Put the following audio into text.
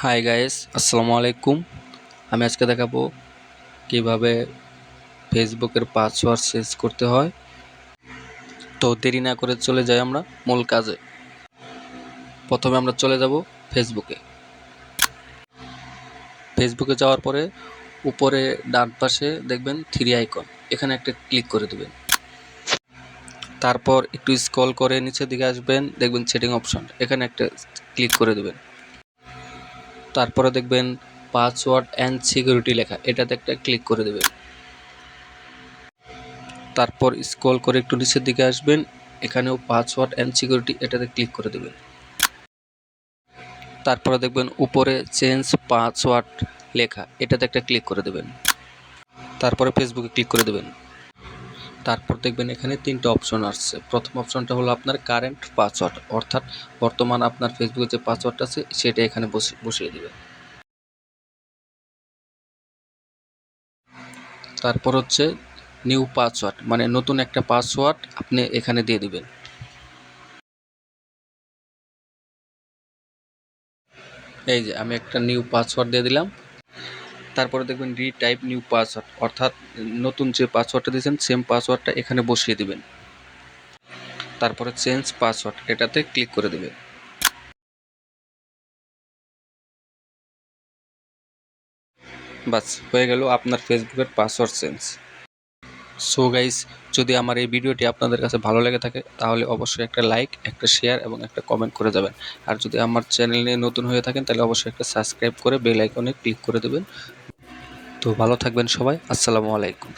Hi guys, আসসালামু আলাইকুম। আমি আজকে দেখাবো কিভাবে ফেসবুকের পাসওয়ার্ড চেঞ্জ করতে হয়। তো দেরি না করে চলে যাই আমরা মূল কাজে। প্রথমে আমরা চলে যাব ফেসবুকে। ফেসবুকে যাওয়ার পরে উপরে ডান পাশে দেখবেন থ্রি আইকন, এখানে একটা ক্লিক করে দেবেন। তারপর একটু স্ক্রল করে নিচের দিকে আসবেন, দেখবেন সেটিং অপশন, এখানে একটা ক্লিক করে দেবেন। তারপরে দেখবেন পাসওয়ার্ড অ্যান্ড সিকিউরিটি লেখা, এটাতে একটা ক্লিক করে দেবেন। তারপর স্ক্রল করে একটু নিচের দিকে আসবেন, এখানেও পাসওয়ার্ড অ্যান্ড সিকিউরিটি, এটাতে ক্লিক করে দেবেন। তারপরে দেখবেন উপরে চেঞ্জ পাসওয়ার্ড লেখা, এটাতে একটা ক্লিক করে দেবেন। তারপরে ফেসবুকে ক্লিক করে দেবেন। তারপর দেখবেন এখানে তিনটা অপশন আসছে। প্রথম অপশনটা হলো আপনার কারেন্ট পাসওয়ার্ড, অর্থাৎ বর্তমান আপনার ফেসবুকে যে পাসওয়ার্ডটা আছে সেটা এখানে বসিয়ে দেবেন। তারপর হচ্ছে নিউ পাসওয়ার্ড, মানে নতুন একটা পাসওয়ার্ড আপনি এখানে দিয়ে দিবেন। এই যে আমি একটা নিউ পাসওয়ার্ড দিয়ে দিলাম। তারপরে দেখবেন রিটাইপ নিউ পাসওয়ার্ড, অর্থাৎ নতুন যে পাসওয়ার্ডটা দিয়েছেন সেম পাসওয়ার্ডটা এখানে বসিয়ে দিবেন। তারপরে চেঞ্জ পাসওয়ার্ড, এটাতে ক্লিক করে দেবেন। বাস হয়ে গেল আপনার ফেসবুকের পাসওয়ার্ড চেঞ্জ। সো গাইস, যদি আমার এই ভিডিওটি আপনাদের কাছে ভালো লেগে থাকে তাহলে অবশ্যই একটা লাইক, একটা শেয়ার এবং একটা কমেন্ট করে যাবেন। আর যদি আমার চ্যানেলে নতুন হয়ে থাকেন তাহলে অবশ্যই একটা সাবস্ক্রাইব করে বেল আইকনে ক্লিক করে দেবেন। তো ভালো থাকবেন সবাই, আসসালামু আলাইকুম।